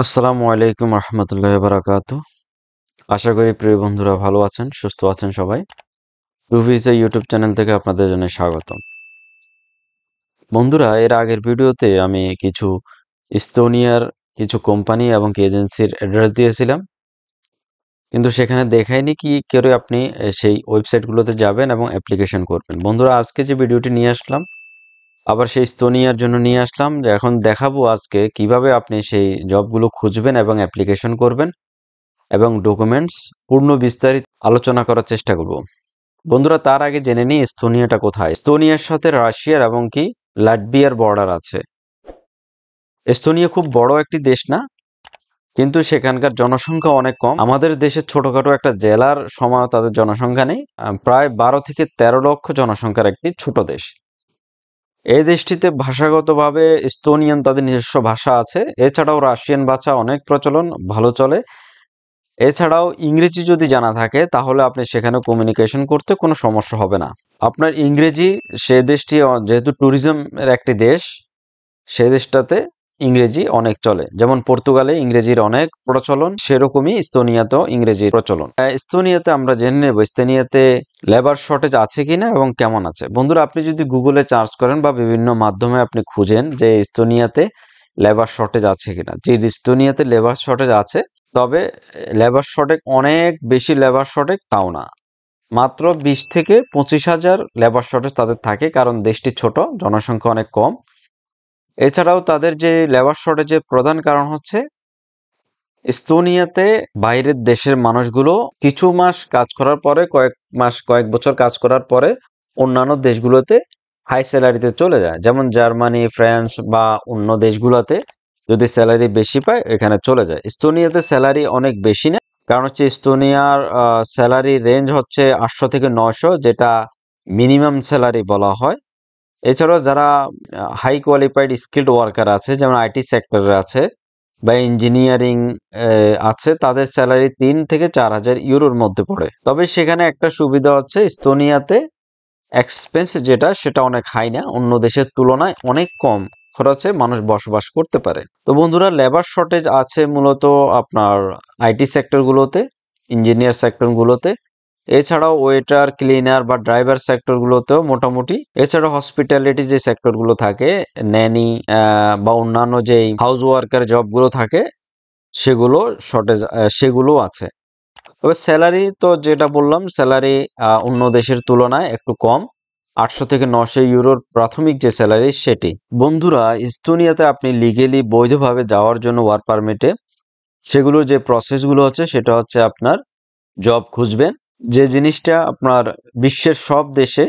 আসসালামু আলাইকুম রহমতুল্লাহ বারাকাতু। আশা করি প্রিয় বন্ধুরা ভালো আছেন, সুস্থ আছেন সবাই। রুভিজা ইউটিউব চ্যানেল থেকে আপনাদের জন্য স্বাগতম। বন্ধুরা, এর আগের ভিডিওতে আমি কিছু ইস্তোনিয়ার কিছু কোম্পানি এবং এজেন্সির অ্যাড্রেস দিয়েছিলাম, কিন্তু সেখানে দেখায়নি কি করে আপনি সেই ওয়েবসাইটগুলোতে যাবেন এবং অ্যাপ্লিকেশন করবেন। বন্ধুরা, আজকে যে ভিডিওটি নিয়ে আসলাম আবার সেই ইস্তোনিয়ার জন্য নিয়ে আসলাম, যে এখন দেখাবো আজকে কিভাবে আপনি সেই জবগুলো খুঁজবেন এবং অ্যাপ্লিকেশন করবেন এবং ডকুমেন্টস পূর্ণ বিস্তারিত আলোচনা করার চেষ্টা করব। বন্ধুরা, তার আগে জেনে নিই এস্তোনিয়াটা কোথায়। এস্তোনিয়ার সাথে রাশিয়ার এবং কি লাটভিয়ার বর্ডার আছে। এস্তোনিয়া খুব বড় একটি দেশ না, কিন্তু সেখানকার জনসংখ্যা অনেক কম। আমাদের দেশের ছোটখাটো একটা জেলার সমান তাদের জনসংখ্যা নেই। প্রায় 12 থেকে 13 লক্ষ জনসংখ্যার একটি ছোট দেশ। এই দেশটিতে ভাষাগতভাবে এস্তোনিয়ান তাদের নিজস্ব ভাষা আছে। এছাড়াও রাশিয়ান ভাষা অনেক প্রচলন, ভালো চলে। এছাড়াও ইংরেজি যদি জানা থাকে তাহলে আপনি সেখানে কমিউনিকেশন করতে কোনো সমস্যা হবে না। আপনার ইংরেজি, সে দেশটি যেহেতু ট্যুরিজমের একটি দেশ, সে দেশটাতে ইংরেজি অনেক চলে। যেমন পর্তুগালে ইংরেজির অনেক প্রচলন, সেরকমই ইস্তোনিয়াতেও ইংরেজির প্রচলন। ইস্তোনিয়াতে আমরা জেনে নেব ইস্তোনিয়াতে লেবার শর্টেজ আছে কিনা এবং কেমন আছে। বন্ধুরা, আপনি যদি গুগলে সার্চ করেন বা বিভিন্ন মাধ্যমে আপনি খুঁজেন যে ইস্তোনিয়াতে লেবার শর্টেজ আছে কিনা, যে ইস্তোনিয়াতে লেবার শর্টেজ আছে, তবে লেবার শর্টেজ অনেক বেশি লেবার শর্টেজ তাও না, মাত্র 20 থেকে 25,000 লেবার শর্টেজ তাদের থাকে, কারণ দেশটি ছোট, জনসংখ্যা অনেক কম। এছাড়াও তাদের যে লেবার শর্টেজের প্রধান কারণ হচ্ছে এস্তোনিয়াতে বাইরের দেশের মানুষগুলো কিছু মাস কাজ করার পরে, কয়েক বছর কাজ করার পরে অন্যান্য দেশগুলোতে হাই স্যালারিতে চলে যায়। যেমন জার্মানি, ফ্রান্স বা অন্য দেশগুলোতে যদি স্যালারি বেশি পায় এখানে চলে যায়। এস্তোনিয়াতে স্যালারি অনেক বেশি না, কারণ হচ্ছে এস্তোনিয়ার স্যালারি রেঞ্জ হচ্ছে 800 থেকে 900, যেটা মিনিমাম স্যালারি বলা হয়। এছাড়াও যারা হাই কোয়ালিফাইড স্কিল্ড ওয়ার্কার আছে, যেমন আইটি সেক্টরে আছে বা ইঞ্জিনিয়ারিং আছে, তাদের স্যালারি 3 থেকে 4,000 ইউরোর মধ্যে পড়ে। তবে সেখানে একটা সুবিধা হচ্ছে এস্তোনিয়াতে এক্সপেন্স যেটা, সেটা অনেক হাই না, অন্য দেশের তুলনায় অনেক কম খরচে মানুষ বসবাস করতে পারে। তো বন্ধুরা, লেবার শর্টেজ আছে মূলত আপনার আইটি সেক্টরগুলোতে, ইঞ্জিনিয়ার সেক্টরগুলোতে। এছাড়াও ওয়েটার, ক্লিনার বা ড্রাইভার সেক্টরগুলোতেও মোটামুটি। এছাড়াও হসপিটালিটি যে সেক্টরগুলো থাকে, ন্যানি বা অন্যান্য যেই হাউস ওয়ার্কার জবগুলো থাকে, সেগুলো শর্টেজ, সেগুলো আছে। তবে স্যালারি তো যেটা বললাম, স্যালারি অন্য দেশের তুলনায় একটু কম, 800 থেকে 900 ইউরোর প্রাথমিক যে স্যালারি সেটি। বন্ধুরা, ইস্তোনিয়াতে আপনি লিগেলি বৈধভাবে যাওয়ার জন্য ওয়ার্ক পারমিটে সেগুলোর যে প্রসেসগুলো হচ্ছে, সেটা হচ্ছে আপনার জব খুঁজবেন। যে জিনিসটা আপনার বিশ্বের সব দেশে,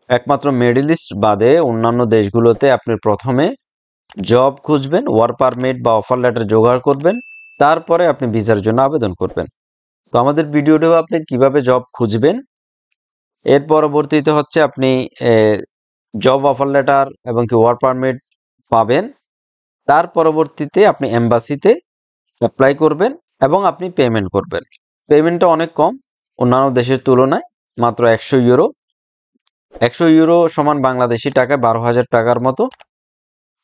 একমাত্র মিডল ইস্ট বাদে অন্যান্য দেশগুলোতে আপনি প্রথমে জব খুঁজবেন, ওয়ার্ক পারমিট বা অফার লেটার জোগাড় করবেন, তারপরে আপনি ভিসার জন্য আবেদন করবেন। তো আমাদের ভিডিওটাও আপনি কিভাবে জব খুঁজবেন, এর পরবর্তীতে হচ্ছে আপনি জব অফার লেটার এবং কি ওয়ার্ক পারমিট পাবেন। তার পরবর্তীতে আপনি এম্বাসিতে অ্যাপ্লাই করবেন এবং আপনি পেমেন্ট করবেন। পেমেন্টটা অনেক কম অন্যান্য দেশের তুলনায়, মাত্র 100 ইউরো। 100 ইউরো সমান বাংলাদেশি টাকায় 12,000 টাকার মতো।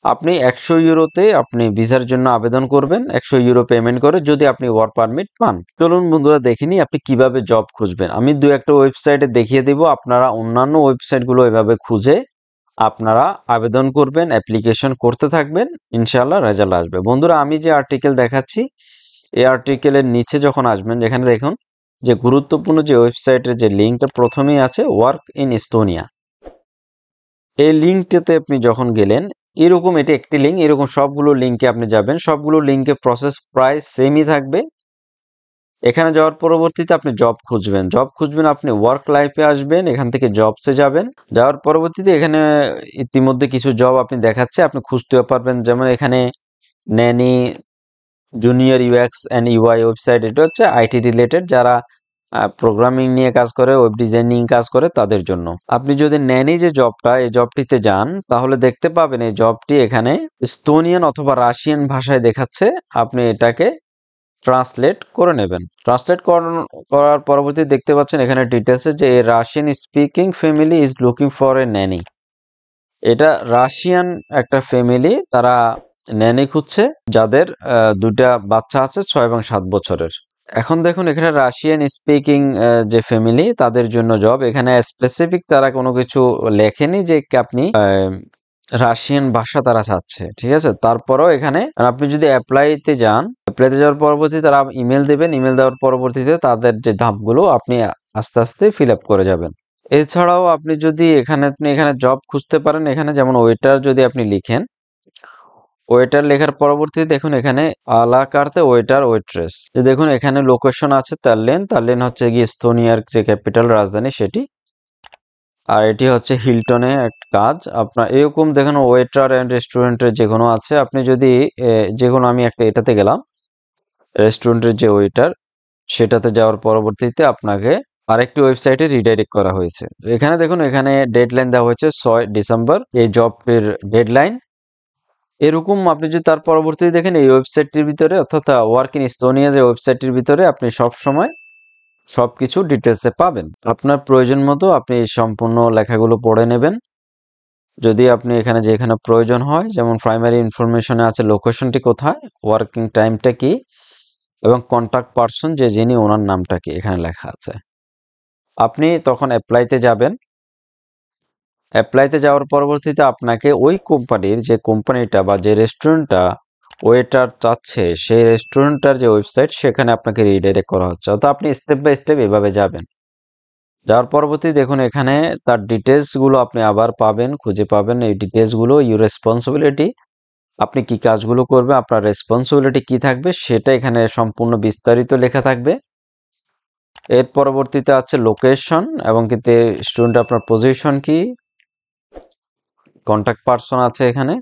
আপনি 100 ইউরোতে আপনি ভিসার জন্য আবেদন করবেন, 100 ইউরো পেমেন্ট করে, যদি আপনি ওয়ার্ক পারমিট পান। চলুন বন্ধুরা, দেখিনি আপনি কিভাবে জব খুঁজবেন। আমি 2-1টা ওয়েবসাইটে দেখিয়ে দেব, আপনারা অন্যান্য ওয়েবসাইটগুলো এভাবে খুঁজে আপনারা আবেদন করবেন, অ্যাপ্লিকেশন করতে থাকবেন, ইনশাআল্লাহ রেজাল্ট আসবে। বন্ধুরা, আমি যে আর্টিকেল দেখাচ্ছি, এই আর্টিকেলের নিচে যখন আসবেন, যেখানে দেখুন যে গুরুত্বপূর্ণ যে ওয়েবসাইটের যে লিঙ্কটা প্রথমেই আছে, ওয়ার্ক ইন এস্তোনিয়া, এই লিঙ্কটাতে আপনি যখন গেলেন, এরকম এটি একটি লিঙ্ক, এরকম সবগুলো লিঙ্কে আপনি যাবেন, সবগুলো লিঙ্কে প্রসেস প্রায় সেমই থাকবে। এখানে যাওয়ার পরবর্তীতে আপনি জব খুঁজবেন, আপনি ওয়ার্ক লাইফে আসবেন, এখান থেকে জবসে যাবেন। যাওয়ার পরবর্তীতে এখানে ইতিমধ্যে কিছু জব আপনি দেখাচ্ছে, আপনি খুঁজতেও পারবেন। যেমন এখানে nanny, junior UX and UI website, এটা হচ্ছে আইটি রিলেটেড, যারা প্রোগ্রামিং নিয়ে কাজ করে, ওয়েব ডিজাইনিং কাজ করে, তাদের জন্য। আপনি যদি ন্যানি যে জবটা, এই জবটিতে যান, তাহলে দেখতে পাবেন এই জবটি এখানে এস্তোনিয়ান অথবা রাশিয়ান ভাষায় দেখাচ্ছে। আপনি এটাকে ট্রান্সলেট করে নেবেন। ট্রান্সলেট করার পরবর্তী দেখতে পাচ্ছেন এখানে ডিটেলসে যে Russian speaking family is looking for a nanny. এটা রাশিয়ান একটা ফ্যামিলি, তারা ন্যানি খুঁজছে যাদের 2টা বাচ্চা আছে 6 এবং 7 বছরের। এখন দেখুন এখানে রাশিয়ান স্পিকিং যে ফ্যামিলি তাদের জন্য জব। এখানে স্পেসিফিক তারা কোনো কিছু লেখেনি যে আপনি রাশিয়ান ভাষা তারা চাচ্ছে, ঠিক আছে। তারপরেও এখানে আপনি যদি অ্যাপ্লাইতে যাওয়ার পরবর্তীতে তারা ইমেল দেবেন। ইমেল দেওয়ার পরবর্তীতে তাদের যে ধাপগুলো আপনি আস্তে আস্তে ফিল আপ করে যাবেন। এছাড়াও আপনি যদি এখানে জব খুঁজতে পারেন। এখানে যেমন ওয়েটার যদি আপনি লিখেন, ওয়েটার লেখার পরবর্তীতে দেখুন এখানে আলা কার্তে ওয়েটার ওয়েট্রেস, দেখুন এখানে লোকেশন আছে তারলেন হচ্ছে গিয়ে এস্তোনিয়ার যে ক্যাপিটাল রাজধানী সেটি। আর এটি হচ্ছে হিলটনে একটা কাজ। আপনার এরকম দেখুন ওয়েটার এন্ড রেস্টুরেন্টের যে কোনো আছে। আপনি যদি যে কোনো আমি একটা এটাতে গেলাম, রেস্টুরেন্টের যে ওয়েটার সেটাতে যাওয়ার পরবর্তীতে আপনাকে আরেকটি ওয়েবসাইটে রিডাইরেক্ট করা হয়েছে। এখানে দেখুন এখানে ডেডলাইন দেওয়া হয়েছে 6 ডিসেম্বর এই জবের ডেডলাইন। এরকম আপনি যদি তার পরবর্তীতে দেখেন এই ওয়েবসাইটটির ভিতরে অর্থাৎ ওয়ার্ক ইন এস্তোনিয়া যে ওয়েবসাইটটির ভিতরে আপনি সব সময় সবকিছু ডিটেলসে পাবেন। আপনার প্রয়োজন মতো আপনি সম্পূর্ণ লেখাগুলো পড়ে নেবেন। যদি আপনি যেখানে প্রয়োজন হয়, যেমন প্রাইমারি ইনফরমেশনে আছে লোকেশনটি কোথায়, ওয়ার্কিং টাইমটা কি এবং কন্টাক্ট পারসন যিনি ওনার নামটা কি এখানে লেখা আছে। আপনি তখন অ্যাপ্লাইতে যাবেন। অ্যাপ্লাইতে যাওয়ার পরবর্তীতে আপনাকে ওই কোম্পানির যে কোম্পানিটা বা যে রেস্টুরেন্টটা ওয়েটার চাচ্ছে সেই রেস্টুরেন্টটার যে ওয়েবসাইট সেখানে আপনাকে রিডাইরেক্ট করা হচ্ছে। অর্থাৎ আপনি স্টেপ বাই স্টেপ এভাবে যাবেন। যাওয়ার পরবর্তী দেখুন এখানে তার ডিটেলসগুলো আপনি আবার পাবেন, খুঁজে পাবেন। এই ডিটেলসগুলো ইউর রেসপন্সিবিলিটি, আপনি কি কাজগুলো করবেন, আপনার রেসপন্সিবিলিটি কি থাকবে সেটা এখানে সম্পূর্ণ বিস্তারিত লেখা থাকবে। এর পরবর্তীতে আছে লোকেশন এবং কিন্তু স্টুডেন্ট আপনার পজিশন কি, কন্টাক্ট পারসন আছে এখানে।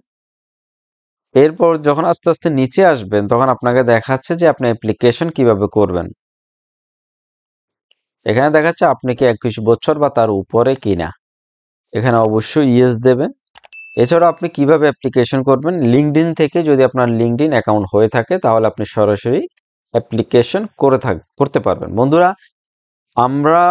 এরপর যখন আস্তে আস্তে নিচে আসবেন তখন আপনাকে দেখাচ্ছে যে আপনি অ্যাপ্লিকেশন কিভাবে করবেন। এখানে দেখাচ্ছে আপনি কি 21 বছর বা তার উপরে কিনা। এখানে অবশ্যই ইয়েস দেবেন। এছাড়া আপনি কিভাবে অ্যাপ্লিকেশন করবেন, লিঙ্কডইন থেকে যদি আপনার লিঙ্কডইন অ্যাকাউন্ট হয়ে থাকে তাহলে আপনি সরাসরি অ্যাপ্লিকেশন করতে পারবেন। বন্ধুরা, আমরা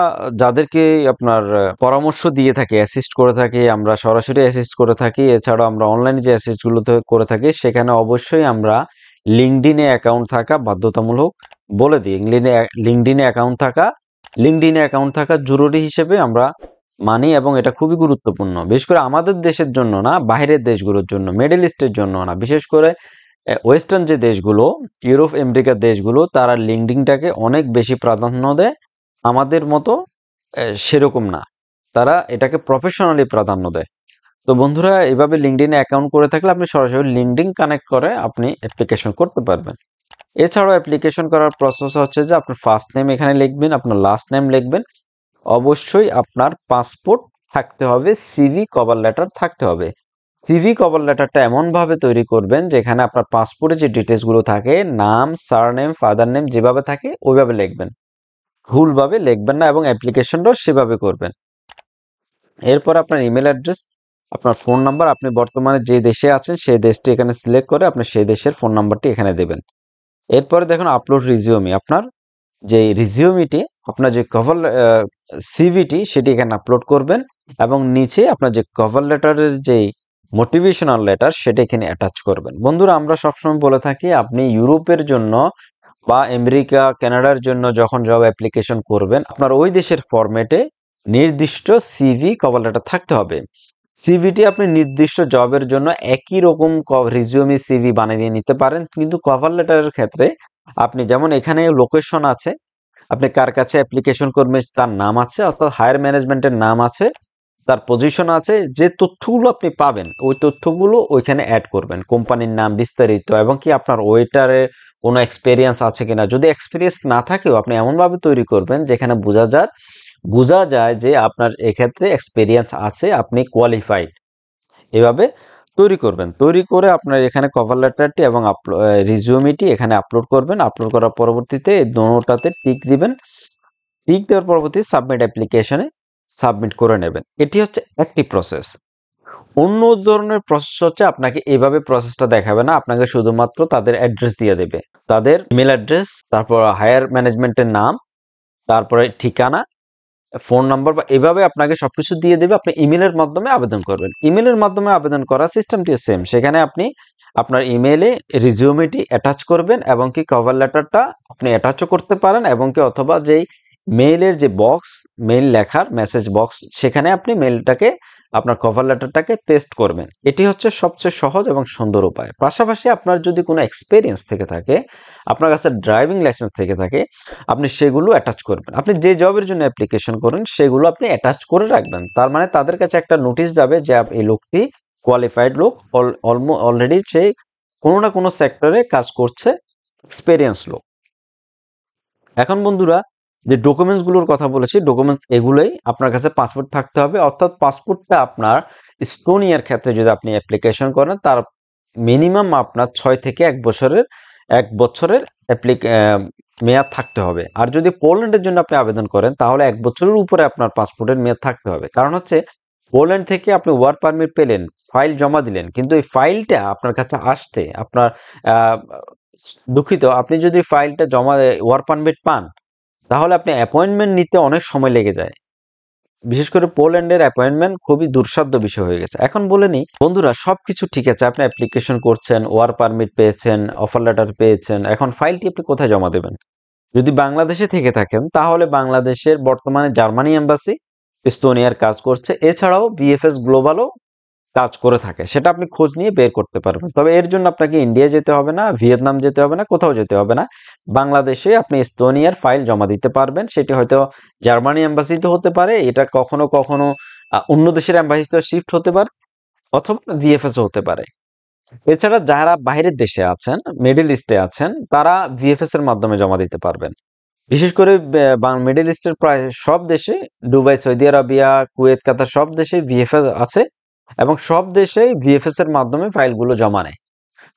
যাদেরকে আপনার পরামর্শ দিয়ে থাকি, অ্যাসিস্ট করে থাকি, আমরা সরাসরি অ্যাসিস্ট করে থাকি। এছাড়াও আমরা অনলাইনে যে অ্যাসিস্টগুলো করে থাকি সেখানে অবশ্যই আমরা লিঙ্কডইনে অ্যাকাউন্ট থাকা বাধ্যতামূলক বলে দিই। লিঙ্কডইনে অ্যাকাউন্ট থাকা জরুরি হিসেবে আমরা মানি এবং এটা খুবই গুরুত্বপূর্ণ। বিশেষ করে আমাদের দেশের জন্য না, বাইরের দেশগুলোর জন্য, মিডল ইস্টের জন্য না, বিশেষ করে ওয়েস্টার্ন যে দেশগুলো, ইউরোপ আমেরিকার দেশগুলো, তারা লিঙ্কডইনটাকে অনেক বেশি প্রাধান্য দেয়। আমাদের মতো সেরকম না, তারা এটাকে প্রফেশনালি প্রাধান্য দেয়। তো বন্ধুরা, এভাবে লিঙ্কডইনে অ্যাকাউন্ট করে থাকলে আপনি সরাসরি লিঙ্কডইন কানেক্ট করে আপনি অ্যাপ্লিকেশন করতে পারবেন। এছাড়াও অ্যাপ্লিকেশন করার প্রসেস হচ্ছে যে আপনার ফার্স্ট নেম এখানে লিখবেন, আপনার লাস্ট নেম লিখবেন। অবশ্যই আপনার পাসপোর্ট থাকতে হবে, সিভি কভার লেটার থাকতে হবে। সিভি কভার লেটারটা এমনভাবে তৈরি করবেন যেখানে আপনার পাসপোর্টে যে ডিটেলসগুলো থাকে, নাম, সারনেম, ফাদার নেম যেভাবে থাকে ওইভাবে লিখবেন, ভুলভাবে লিখবেন না এবং অ্যাপ্লিকেশনটাও সেভাবে করবেন। এরপর আপনার ইমেল অ্যাড্রেস, আপনার ফোন নাম্বার, আপনি বর্তমানে যে দেশে আছেন সেই দেশটি এখানে সিলেক্ট করে আপনি সেই দেশের ফোন নাম্বারটি এখানে দেবেন। এরপরে দেখুন আপলোড রিজিউমি, আপনার যে রিজিউমিটি, আপনার যে কভার সিভিটি সেটি এখানে আপলোড করবেন এবং নিচে আপনার যে কভার লেটারের যে মোটিভেশনাল লেটার সেটা এখানে অ্যাটাচ করবেন। বন্ধুরা, আমরা সবসময় বলে থাকি আপনি ইউরোপের জন্য বা আমেরিকা, কানাডার জন্য যখন জব অ্যাপ্লিকেশন করবেন আপনার ওই দেশের ফরম্যাটে নির্দিষ্ট সিভি কভার লেটার থাকতে হবে। সিভিটি আপনি নির্দিষ্ট জবের জন্য একই রকম রিজিউমি সিভি বানিয়ে নিতে পারেন, কিন্তু কভার লেটারের ক্ষেত্রে আপনি যেমন এখানে লোকেশন আছে, আপনি কার কাছে অ্যাপ্লিকেশন করবেন তার নাম আছে, অর্থাৎ হায়ার ম্যানেজমেন্টের নাম আছে, তার পজিশন আছে, যে তথ্যগুলো আপনি পাবেন ওই তথ্যগুলো ওইখানে অ্যাড করবেন, কোম্পানির নাম বিস্তারিত এবং কি আপনার ওয়েটারে কোনো এক্সপেরিয়েন্স আছে কিনা। যদি এক্সপেরিয়েন্স না থাকেও আপনি এমনভাবে তৈরি করবেন যেখানে বোঝা যায় যে আপনার এক্ষেত্রে এক্সপেরিয়েন্স আছে, আপনি কোয়ালিফাইড। এভাবে তৈরি করবেন। তৈরি করে আপনার এখানে কভার লেটারটি এবং রিজিউমিটি এখানে আপলোড করবেন। আপলোড করার পরবর্তীতে এই দোনোটাতে টিক দিবেন। টিক দেওয়ার পরবর্তী সাবমিট অ্যাপ্লিকেশনে সাবমিট করে নেবেন। এটি হচ্ছে একটি প্রসেস। অন্য ধরনের প্রসেস হচ্ছে আপনাকে এভাবে প্রসেসটা দেখাবে না, আপনাকে শুধুমাত্র তাদের অ্যাড্রেস দিয়ে দেবে, তাদের ইমেল অ্যাড্রেস, তারপর হায়ার ম্যানেজমেন্টের নাম, তারপরে ঠিকানা, ফোন নাম্বার বা এভাবে আপনাকে সবকিছু দিয়ে দেবে। আপনি ইমেলের মাধ্যমে আবেদন করবেন। ইমেলের মাধ্যমে আবেদন করার সিস্টেমটিও সেম। সেখানে আপনি আপনার ইমেইলে রিজিউমেটি অ্যাটাচ করবেন এবং কি কভার লেটারটা আপনি অ্যাটাচও করতে পারেন এবং কি অথবা যেই মেইলের যে বক্স, মেইল লেখার মেসেজ বক্স, সেখানে আপনি মেইলটাকে আপনার কভার লেটারটাকে পেস্ট করবেন। এটি হচ্ছে সবচেয়ে সহজ এবং সুন্দর উপায়। পাশাপাশি আপনার যদি কোনো এক্সপেরিয়েন্স থেকে থাকে, আপনার কাছে ড্রাইভিং লাইসেন্স থেকে থাকে, আপনি সেগুলো অ্যাটাচ করবেন। আপনি যে জবের জন্য অ্যাপ্লিকেশন করেন সেগুলো আপনি অ্যাটাচ করে রাখবেন। তার মানে তাদের কাছে একটা নোটিশ যাবে যে এই লোকটি কোয়ালিফাইড লোক, অলরেডি সে কোনো না কোনো সেক্টরে কাজ করছে, এক্সপেরিয়েন্স লোক। এখন বন্ধুরা, যে ডকুমেন্টস গুলোর কথা বলেছি, ডকুমেন্টস এগুলোই আপনার কাছে পাসপোর্ট থাকতে হবে, অর্থাৎ পাসপোর্টটা আপনার এস্তোনিয়ার ক্ষেত্রে যদি আপনি অ্যাপ্লিকেশন করেন, তার মিনিমাম আপনার 6 থেকে 1 বছরের মেয়াদ থাকতে হবে। আর যদি পোল্যান্ডের জন্য আপনি আবেদন করেন তাহলে 1 বছরের উপরে আপনার পাসপোর্টের মেয়াদ থাকতে হবে। কারণ হচ্ছে পোল্যান্ড থেকে আপনি ওয়ার্ক পারমিট পেলেন, ফাইল জমা দিলেন, কিন্তু এই ফাইলটা আপনার কাছে আসতে আপনার আহ, দুঃখিত, আপনি যদি ফাইলটা জমা ওয়ার্ক পারমিট পান তাহলে আপনি অ্যাপয়েন্টমেন্ট নিতে অনেক সময় লেগে যায়। বিশেষ করে পোল্যান্ডের অ্যাপয়েন্টমেন্ট খুবই দুঃসাধ্য বিষয় হয়ে গেছে। এখন বলে নিই বন্ধুরা, সবকিছু ঠিক আছে, আপনি অ্যাপ্লিকেশন করছেন, ওয়ার্ক পারমিট পেয়েছেন, অফার লেটার পেয়েছেন, এখন ফাইলটি আপনি কোথায় জমা দেবেন? যদি বাংলাদেশে থেকে থাকেন তাহলে বাংলাদেশের বর্তমানে জার্মানি এম্বাসি এস্তোনিয়ার কাজ করছে, এছাড়াও বিএফএস গ্লোবালও কাজ করে থাকে, সেটা আপনি খোঁজ নিয়ে বের করতে পারবেন। তবে এর জন্য আপনাকে ইন্ডিয়া যেতে হবে না, ভিয়েতনাম যেতে হবে না, কোথাও যেতে হবে না। বাংলাদেশে আপনি এস্তোনিয়ার ফাইল জমা দিতে পারবেন। সেটি হয়তো জার্মানি এম্বাসিতে হতে পারে, এটা কখনো কখনো অন্য দেশের এম্বাসিতে শিফট হতে পারে, অথবা ভিএফএস হতে পারে। এছাড়া যারা বাইরের দেশে আছেন, মিডল ইস্টে আছেন, তারা ভিএফএস এর মাধ্যমে জমা দিতে পারবেন। বিশেষ করে মিডল ইস্টের প্রায় সব দেশে, দুবাই, সৌদি আরবিয়া, কুয়েত, কাতার, সব দেশে ভিএফএস আছে এবং সব দেশেই ভিএফএস এর মাধ্যমে ফাইলগুলো জমা নেয়।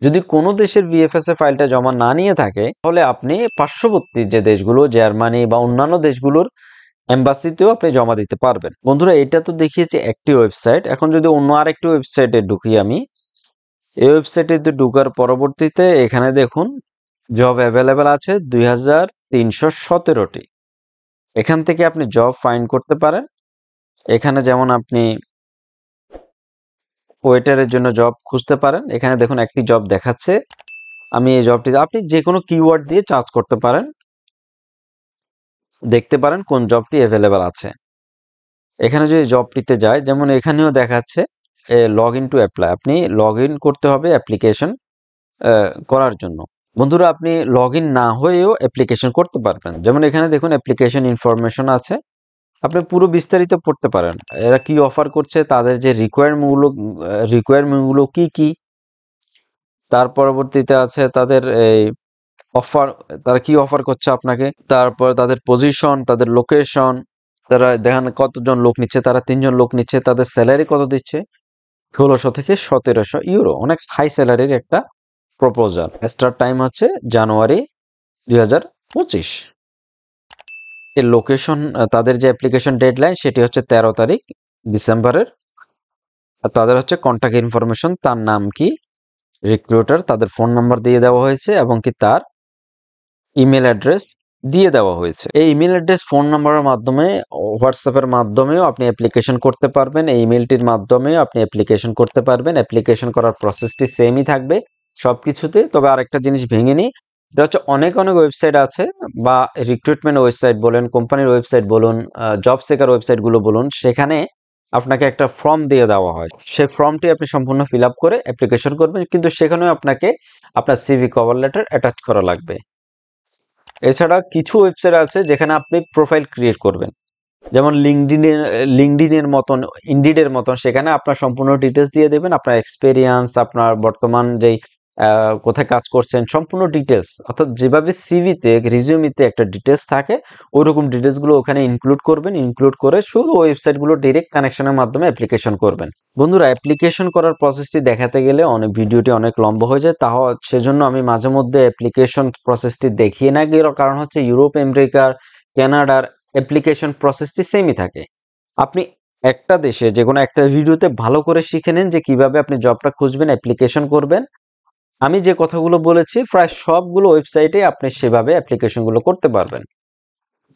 যদি কোনো দেশের ভিএফএস এর ফাইলটা জমা না নিয়ে থাকে তাহলে আপনি পার্শ্ববর্তী যে দেশগুলো, জার্মানি বা অন্যান্য দেশগুলোর এম্বাসিতেও আপনি জমা দিতে পারবেন। বন্ধুরা, এটা তো দেখিয়েছে একটি ওয়েবসাইট, এখন যদি অন্য আরেকটি ওয়েবসাইটে ঢুকি আমি, এই ওয়েবসাইটে ঢুকার পরবর্তীতে এখানে দেখুন জব অ্যাভেলেবেল আছে 2317টি। এখান থেকে আপনি জব ফাইন্ড করতে পারেন। এখানে যেমন আপনি ওয়েটারের জন্য জব খুঁজতে পারেন। এখানে দেখুন একটি জব দেখাচ্ছে, আমি এই জবটি, আপনি যে কোনো কিওয়ার্ড দিয়ে সার্চ করতে পারেন, দেখতে পারেন কোন জবটি অ্যাভেলেবেল আছে। এখানে যদি জবটিতে যায়, যেমন এখানেও দেখাচ্ছে লগ ইন টু অ্যাপ্লাই, আপনি লগ ইন করতে হবে অ্যাপ্লিকেশন করার জন্য। বন্ধুরা, আপনি লগ ইন না হয়েও অ্যাপ্লিকেশন করতে পারবেন। যেমন এখানে দেখুন অ্যাপ্লিকেশন ইনফরমেশন আছে, আপনি পুরো বিস্তারিত পড়তে পারেন, এরা কি অফার করছে, তাদের যে রিকোয়ারমেন্টগুলো কি কি, তার পরবর্তীতে আছে তাদের এই অফার, তারা কি অফার করছে আপনাকে, তারপর তাদের পজিশন, তাদের লোকেশন, তারা দেখেন কতজন লোক নিচ্ছে, তারা 3জন লোক নিচ্ছে, তাদের স্যালারি কত দিচ্ছে, 1600 থেকে 1700 ইউরো, অনেক হাই স্যালারির একটা প্রপোজাল। স্টার্ট টাইম হচ্ছে জানুয়ারি 2025। এর লোকেশন, তাদের যে অ্যাপ্লিকেশন ডেডলাইন সেটি হচ্ছে 13 তারিখ ডিসেম্বরের। আর তাদের হচ্ছে কন্ট্যাক্ট ইনফরমেশন, তার নাম কি, রিক্রুটার, তাদের ফোন নাম্বার দিয়ে দেওয়া হয়েছে এবং কি তার ইমেল অ্যাড্রেস দিয়ে দেওয়া হয়েছে। এই ইমেল অ্যাড্রেস, ফোন নাম্বারের মাধ্যমে, হোয়াটসঅ্যাপের মাধ্যমেও আপনি অ্যাপ্লিকেশন করতে পারবেন। এই ইমেলটির মাধ্যমেও আপনি অ্যাপ্লিকেশন করতে পারবেন। অ্যাপ্লিকেশন করার প্রসেসটি সেমই থাকবে সবকিছুতে। তবে আরেকটা জিনিস ভেঙে নিই, এটা হচ্ছে অনেক অনেক ওয়েবসাইট আছে, বা রিক্রুটমেন্ট ওয়েবসাইট বলেন, কোম্পানির ওয়েবসাইট বলুন, জব সেকার ওয়েবসাইটগুলো বলুন, সেখানে আপনাকে একটা ফর্ম দিয়ে দেওয়া হয়। সেই ফর্মটি আপনি সম্পূর্ণ ফিল আপ করে অ্যাপ্লিকেশন করবেন, কিন্তু সেখানেও আপনাকে আপনার সিভি, কভার লেটার অ্যাটাচ করা লাগবে। এছাড়া কিছু ওয়েবসাইট আছে যেখানে আপনি প্রোফাইল ক্রিয়েট করবেন, যেমন লিঙ্কডিনের মতন, ইনডিডের মতন, সেখানে আপনার সম্পূর্ণ ডিটেলস দিয়ে দেবেন, আপনার এক্সপেরিয়েন্স, আপনার বর্তমান যেই কোথায় কাজ করছেন, সম্পূর্ণ ডিটেলস, অর্থাৎ যেভাবে সিভিতে, রিজিউমিতে একটা ডিটেলস থাকে, ওইরকম ডিটেলসগুলো ওখানে ইনক্লুড করবেন। ইনক্লুড করে শুধু ওয়েবসাইটগুলো ডিরেক্ট কানেকশনের মাধ্যমে অ্যাপ্লিকেশন করবেন। বন্ধুরা, অ্যাপ্লিকেশন করার প্রসেসটি দেখাতে গেলে ভিডিওটি অনেক লম্বা হয়ে যায়, তাও সেজন্য আমি মাঝে মধ্যে অ্যাপ্লিকেশন প্রসেসটি দেখিয়ে না গেল, কারণ হচ্ছে ইউরোপ, আমেরিকার, কানাডার অ্যাপ্লিকেশন প্রসেসটি সেমই থাকে। আপনি একটা দেশে যে কোনো একটা ভিডিওতে ভালো করে শিখে নেন যে কিভাবে আপনি জবটা খুঁজবেন, অ্যাপ্লিকেশন করবেন। আমি যে কথাগুলো বলেছি প্রায় সবগুলো ওয়েবসাইটে আপনি সেভাবে অ্যাপ্লিকেশনগুলো করতে পারবেন।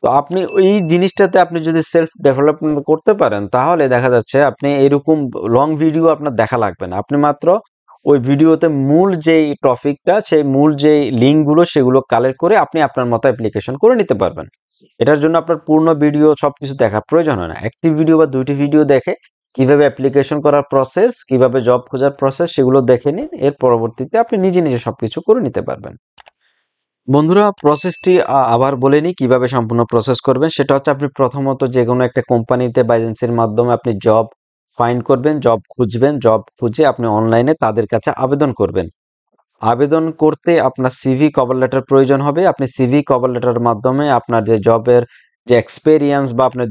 তো আপনি ওই জিনিসটাতে আপনি যদি সেলফ ডেভেলপমেন্ট করতে পারেন তাহলে দেখা যাচ্ছে আপনি এরকম লং ভিডিও আপনার দেখা লাগবে না। আপনি মাত্র ওই ভিডিওতে মূল যেই টপিকটা, সেই মূল যেই লিঙ্কগুলো সেগুলো কালেক্ট করে আপনি আপনার মতো অ্যাপ্লিকেশন করে নিতে পারবেন। এটার জন্য আপনার পূর্ণ ভিডিও সবকিছু দেখা প্রয়োজন হয় না। একটি ভিডিও বা দুইটি ভিডিও দেখে কিভাবে অ্যাপ্লিকেশন করার প্রসেস, কিভাবে জব খোঁজার প্রসেস সেগুলো দেখে নিন। এর পরবর্তীতে আপনি নিজে নিজে সবকিছু করে নিতে পারবেন। বন্ধুরা, প্রসেসটি আবার বলে নিই কিভাবে সম্পূর্ণ প্রসেস করবেন। সেটা হচ্ছে আপনি প্রথমত যে কোনো একটা কোম্পানিতে বা এজেন্সির মাধ্যমে আপনি জব ফাইন্ড করবেন, জব খুঁজবেন। জব খুঁজে আপনি অনলাইনে তাদের কাছে আবেদন করবেন। আবেদন করতে আপনার সিভি, কভার লেটার প্রয়োজন হবে। আপনি সিভি, কভার লেটারের মাধ্যমে আপনার যে জবের যে এক্সপেরিয়েন্স বা আপনার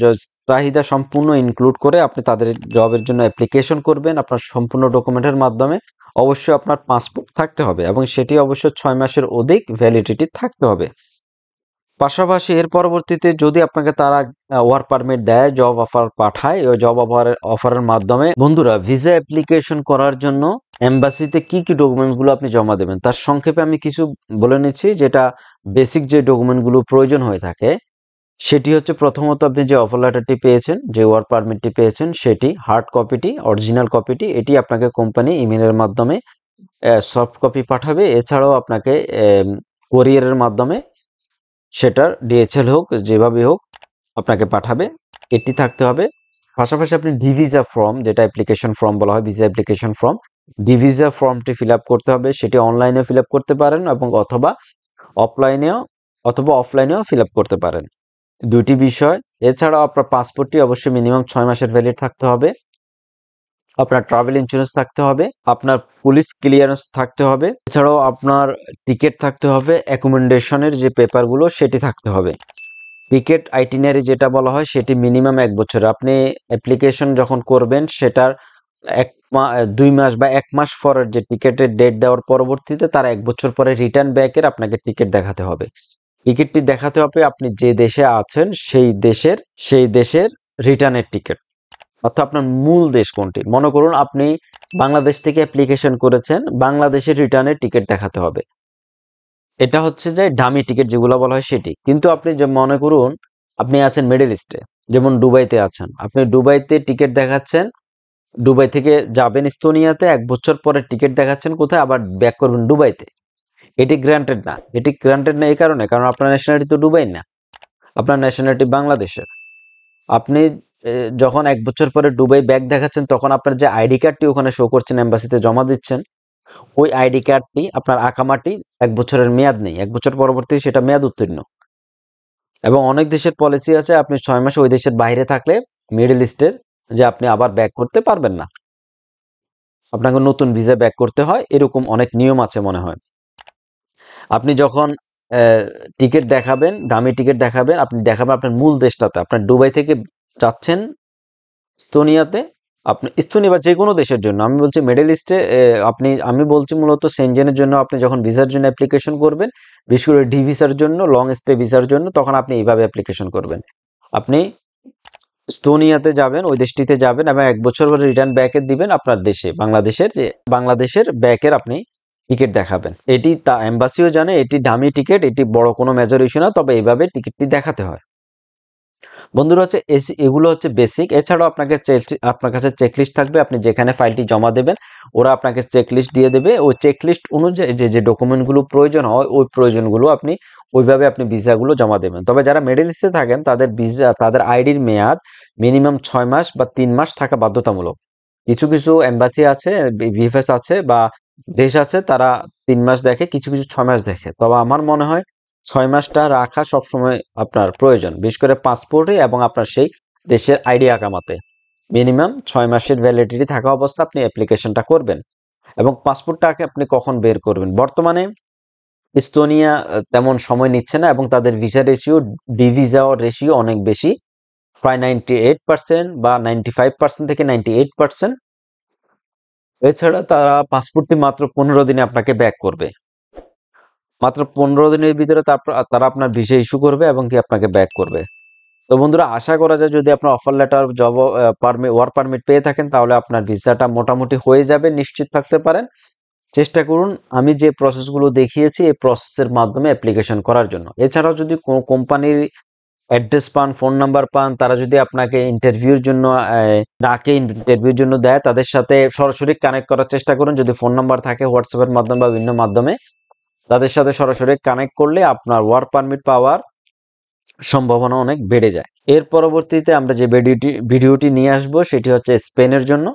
চাহিদা সম্পূর্ণ ইনক্লুড করে আপনি তাদের জবের জন্য অ্যাপ্লিকেশন করবেন আপনার সম্পূর্ণ ডকুমেন্টের মাধ্যমে। অবশ্যই আপনার পাসপোর্ট থাকতে হবে এবং সেটি অবশ্যই 6 মাসের অধিক ভ্যালিডিটি থাকতে হবে। পাশাপাশি এর পরবর্তীতে যদি আপনাকে তারা ওয়ার্ক পারমিট দেয়, জব অফার পাঠায়, ওই জব অফারের মাধ্যমে বন্ধুরা ভিসা অ্যাপ্লিকেশন করার জন্য এম্বাসিতে কি কি ডকুমেন্টসগুলো আপনি জমা দেবেন তার সংক্ষেপে আমি কিছু বলে নিচ্ছি। যেটা বেসিক যে ডকুমেন্টগুলো প্রয়োজন হয়ে থাকে সেটি হচ্ছে, প্রথমত আপনি যে অফার লেটারটি পেয়েছেন, যে ওয়ার্ক পারমিটটি পেয়েছেন, সেটি হার্ড কপিটি, অরিজিনাল কপিটি, এটি আপনাকে কোম্পানি ইমেলের মাধ্যমে সফট কপি পাঠাবে। এছাড়াও আপনাকে কোরিয়ারের মাধ্যমে সেটার ডিএচএল হোক যেভাবে হোক আপনাকে পাঠাবে, এটি থাকতে হবে। পাশাপাশি আপনি ডিভিসা ফর্ম, যেটা অ্যাপ্লিকেশন ফর্ম বলা হয়, ভিসা অ্যাপ্লিকেশন ফর্ম, ডিভিসা ফর্মটি ফিল আপ করতে হবে। সেটি অনলাইনে ফিল আপ করতে পারেন এবং অফলাইনেও অফলাইনেও ফিল আপ করতে পারেন, দুটি বিষয়। এছাড়াও আপনার পাসপোর্টটি অবশ্যই মিনিমাম 6 মাসের ভ্যালিড থাকতে হবে। আপনার ট্রাভেল ইন্স্যুরেন্স থাকতে হবে, আপনার পুলিশ ক্লিয়ারেন্স থাকতে হবে, এছাড়াও আপনার টিকিট থাকতে হবে, অ্যাকোমোডেশনের যে পেপারগুলো সেটি থাকতে হবে। টিকিট আইটিনারি যেটা বলা হয় সেটি মিনিমাম 1 বছর। আপনি অ্যাপ্লিকেশন যখন করবেন সেটার 2 মাস বা 1 মাস পরের যে টিকিটের ডেট দেওয়ার পরবর্তীতে তার 1 বছর পরে রিটার্ন ব্যাকের আপনাকে টিকিট দেখাতে হবে। টিকিটটি দেখাতে হবে আপনি যে দেশে আছেন সেই দেশের রিটার্নের টিকিট, অর্থাৎ আপনার মূল দেশ কোনটি। মনে করুন আপনি বাংলাদেশ থেকে অ্যাপ্লিকেশন করেছেন, বাংলাদেশের রিটার্নের টিকিট দেখাতে হবে। এটা হচ্ছে যে ডামি টিকিট যেগুলো বলা হয় সেটি। কিন্তু আপনি যে মনে করুন আপনি আছেন মিডল ইস্টে, যেমন দুবাইতে আছেন, আপনি দুবাইতে টিকিট দেখাচ্ছেন, দুবাই থেকে যাবেন ইস্তোনিয়াতে, 1 বছর পরে টিকিট দেখাচ্ছেন কোথায়, আবার ব্যাক করবেন দুবাইতে। এটি গ্রান্টেড না। এটি গ্রান্টেড না এই কারণে, কারণ আপনার ন্যাশনালিটি তো দুবাই না, আপনার ন্যাশনালিটি বাংলাদেশের। আপনি যখন 1 বছর পরে দুবাই ব্যাক দেখাচ্ছেন তখন আপনার যে আইডি কার্ডটি ওখানে শো করছেন, এম্বাসিতে জমা দিচ্ছেন, ওই আইডি কার্ডটি আপনার আকামাটি 1 বছরের মেয়াদ নেই, 1 বছর পরবর্তী সেটা মেয়াদ উত্তীর্ণ। এবং অনেক দেশের পলিসি আছে আপনি 6 মাস ওই দেশের বাইরে থাকলে মিডল ইস্টের, যে আপনি আবার ব্যাক করতে পারবেন না, আপনাকে নতুন ভিসা ব্যাক করতে হয়, এরকম অনেক নিয়ম আছে মনে হয়। আপনি যখন টিকিট দেখাবেন, দামি টিকিট দেখাবেন, আপনি দেখাবেন আপনার মূল দেশটাতে। আপনার দুবাই থেকে যাচ্ছেন ইস্তোনিয়াতে, আপনি ইস্তোনিয়া বা যে কোনো দেশের জন্য, আমি বলছি মিডল ইস্টে, আমি বলছি মূলত সেনজেনের জন্য আপনি যখন ভিসার জন্য অ্যাপ্লিকেশন করবেন, বিশেষ করে ডি ভিসার জন্য, লং স্টে ভিসার জন্য, তখন আপনি এইভাবে অ্যাপ্লিকেশন করবেন। আপনি ইস্তোনিয়াতে যাবেন, ওই দেশটিতে যাবেন এবং 1 বছর পরে রিটার্ন ব্যাকে দিবেন আপনার দেশে, বাংলাদেশের ব্যাকের আপনি টিকিট দেখাবেন। এটি তা এম্বাসিও জানে, এটি দামি টিকিট, এটি বড় কোনো মেজর ইস্যু না, তবে এইভাবে টিকিটটি দেখাতে হয়। বন্ধুরা হচ্ছে এগুলো হচ্ছে বেসিক। এছাড়াও আপনার কাছে চেকলিস্ট থাকবে, আপনি যেখানে ফাইলটি জমা দেবেন ওরা আপনাকে চেকলিস্ট দিয়ে দেবে। ওই চেকলিস্ট অনুযায়ী যে ডকুমেন্টগুলো প্রয়োজন হয় ওই প্রয়োজনগুলো ওইভাবে আপনি ভিসাগুলো জমা দেবেন। তবে যারা মিডল ইস্টে থাকেন তাদের আইডির মেয়াদ মিনিমাম 6 মাস বা 3 মাস থাকা বাধ্যতামূলক। কিছু কিছু এম্বাসি আছে, ভিএফএস আছে বা দেশ আছে, তারা 3 মাস দেখে, কিছু কিছু 6 মাস দেখে। তবে আমার মনে হয় 6 মাসটা রাখা সবসময় আপনার প্রয়োজন, বিশেষ করে পাসপোর্টে এবং আপনার সেই দেশের আইডি আকামাতে মিনিমাম 6 মাসের ভ্যালিডিটি থাকা অবস্থা আপনি অ্যাপ্লিকেশনটা করবেন। এবং পাসপোর্টটাকে আপনি কখন বের করবেন, বর্তমানে ইস্তোনিয়া তেমন সময় নিচ্ছে না এবং তাদের visa ratio, D visa ratio অনেক বেশি, প্রায় 98% বা 95% থেকে 98%। এছাড়া তারা পাসপোর্টটি মাত্র 15 দিনে আপনাকে ব্যাক করবে, মাত্র 15 দিনের ভিতরে তারা আপনার ভিসা ইস্যু করবে এবং কি আপনাকে ব্যাক করবে। তো বন্ধুরা, আশা করা যায় যদি আপনার offer letter, job permit, work permit পেয়ে থাকেন তাহলে আপনার ভিসাটা মোটামুটি হয়ে যাবে, নিশ্চিত থাকতে পারেন। চেষ্টা করুন আমি যে প্রসেসগুলো দেখিয়েছি এই প্রসেসের মাধ্যমে অ্যাপ্লিকেশন করার জন্য। এছাড়াও যদি কোনো কোম্পানির অ্যাড্রেস পান, ফোন নাম্বার পান, তারা যদি আপনাকে ইন্টারভিউর জন্য ডাকে, ইন্টারভিউর জন্য দেয়, তাদের সাথে সরাসরি কানেক্ট করার চেষ্টা করুন। যদি ফোন নাম্বার থাকে হোয়াটসঅ্যাপের মাধ্যমে বা বিভিন্ন মাধ্যমে তাদের সাথে সরাসরি কানেক্ট করলে আপনার ওয়ার্ক পারমিট পাওয়ার সম্ভাবনা অনেক বেড়ে যায়। এর পরবর্তীতে আমরা যে ভিডিওটি নিয়ে আসব সেটি হচ্ছে স্পেনের জন্য।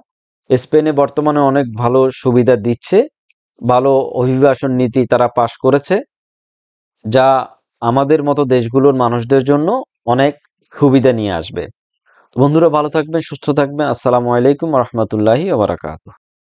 স্পেনে বর্তমানে অনেক ভালো সুবিধা দিচ্ছে, ভালো অভিবাসন নীতি তারা পাশ করেছে, যা আমাদের মতো দেশগুলোর মানুষদের জন্য অনেক সুবিধা নিয়ে আসবে। বন্ধুরা ভালো থাকবেন, সুস্থ থাকবেন। আসসালামু আলাইকুম রহমতুল্লাহি ওয়া বারাকাতুহু।